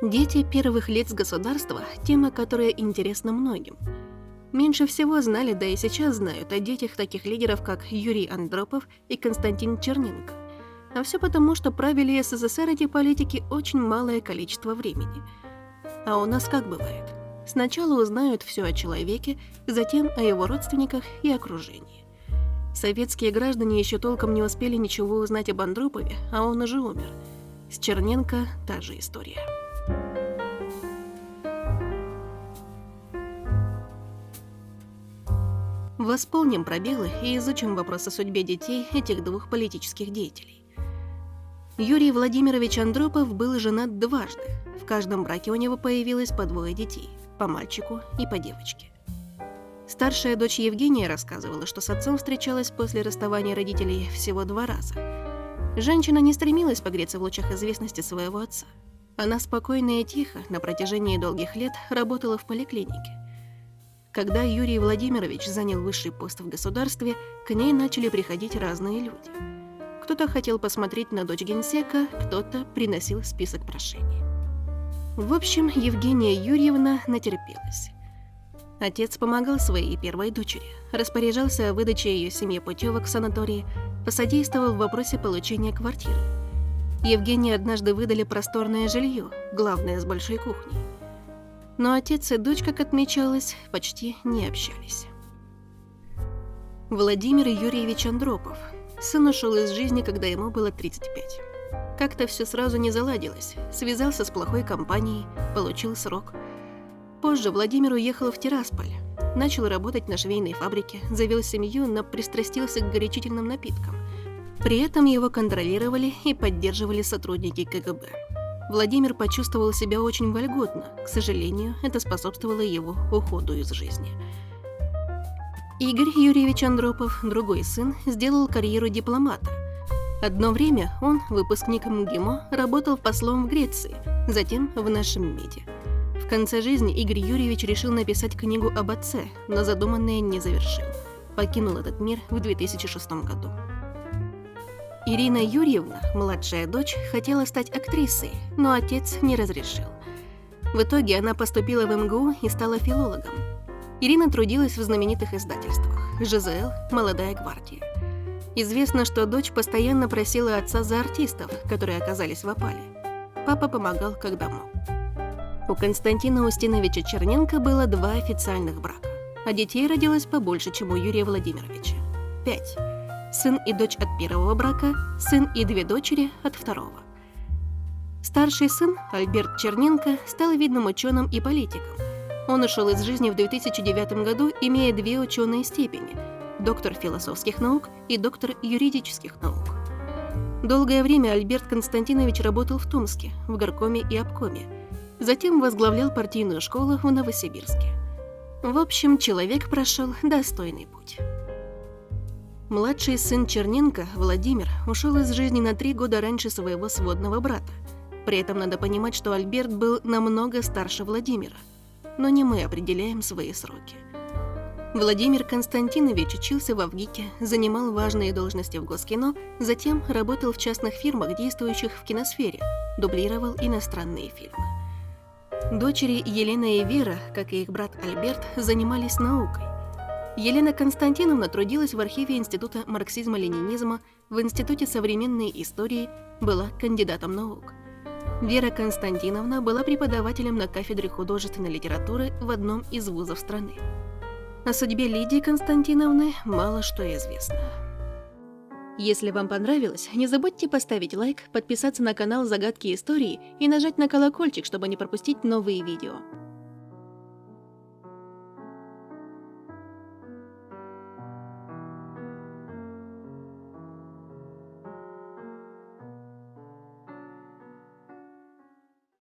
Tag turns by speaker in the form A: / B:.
A: Дети первых лиц государства – тема, которая интересна многим. Меньше всего знали, да и сейчас знают о детях таких лидеров, как Юрий Андропов и Константин Черненко. А все потому, что правили СССР эти политики очень малое количество времени. А у нас как бывает? Сначала узнают все о человеке, затем о его родственниках и окружении. Советские граждане еще толком не успели ничего узнать об Андропове, а он уже умер. С Черненко та же история. Восполним пробелы и изучим вопрос о судьбе детей этих двух политических деятелей. Юрий Владимирович Андропов был женат дважды. В каждом браке у него появилось по двое детей – по мальчику и по девочке. Старшая дочь Евгения рассказывала, что с отцом встречалась после расставания родителей всего 2 раза. Женщина не стремилась погреться в лучах известности своего отца. Она спокойно и тихо на протяжении долгих лет работала в поликлинике. Когда Юрий Владимирович занял высший пост в государстве, к ней начали приходить разные люди. Кто-то хотел посмотреть на дочь генсека, кто-то приносил список прошений. В общем, Евгения Юрьевна натерпелась. Отец помогал своей первой дочери, распоряжался о выдаче ее семье путевок в санатории, посодействовал в вопросе получения квартиры. Евгении однажды выдали просторное жилье, главное, с большой кухней. Но отец и дочь, как отмечалось, почти не общались. Владимир Юрьевич Андропов. Сын ушел из жизни, когда ему было 35. Как-то все сразу не заладилось. Связался с плохой компанией, получил срок. Позже Владимир уехал в Тирасполь. Начал работать на швейной фабрике, завел семью, но пристрастился к горячительным напиткам. При этом его контролировали и поддерживали сотрудники КГБ. Владимир почувствовал себя очень вольготно. К сожалению, это способствовало его уходу из жизни. Игорь Юрьевич Андропов, другой сын, сделал карьеру дипломата. Одно время он, выпускник МГИМО, работал послом в Греции, затем в нашем МИДе. В конце жизни Игорь Юрьевич решил написать книгу об отце, но задуманное не завершил. Покинул этот мир в 2006 году. Ирина Юрьевна, младшая дочь, хотела стать актрисой, но отец не разрешил. В итоге она поступила в МГУ и стала филологом. Ирина трудилась в знаменитых издательствах «ЖЗЛ», «Молодая гвардия». Известно, что дочь постоянно просила отца за артистов, которые оказались в опале. Папа помогал, когда мог. У Константина Устиновича Черненко было 2 официальных брака, а детей родилось побольше, чем у Юрия Владимировича – 5. Сын и дочь от первого брака, сын и 2 дочери от второго. Старший сын, Альберт Черненко, стал видным ученым и политиком. Он ушел из жизни в 2009 году, имея 2 ученые степени – доктор философских наук и доктор юридических наук. Долгое время Альберт Константинович работал в Томске, в горкоме и обкоме. Затем возглавлял партийную школу в Новосибирске. В общем, человек прошел достойный путь. Младший сын Черненко, Владимир, ушел из жизни на 3 года раньше своего сводного брата. При этом надо понимать, что Альберт был намного старше Владимира. Но не мы определяем свои сроки. Владимир Константинович учился в ВГИКе, занимал важные должности в Госкино, затем работал в частных фирмах, действующих в киносфере, дублировал иностранные фильмы. Дочери Елена и Вера, как и их брат Альберт, занимались наукой. Елена Константиновна трудилась в архиве Института марксизма-ленинизма, в Институте современной истории, была кандидатом наук. Вера Константиновна была преподавателем на кафедре художественной литературы в одном из вузов страны. О судьбе Лидии Константиновны мало что известно. Если вам понравилось, не забудьте поставить лайк, подписаться на канал «Загадки истории» и нажать на колокольчик, чтобы не пропустить новые видео.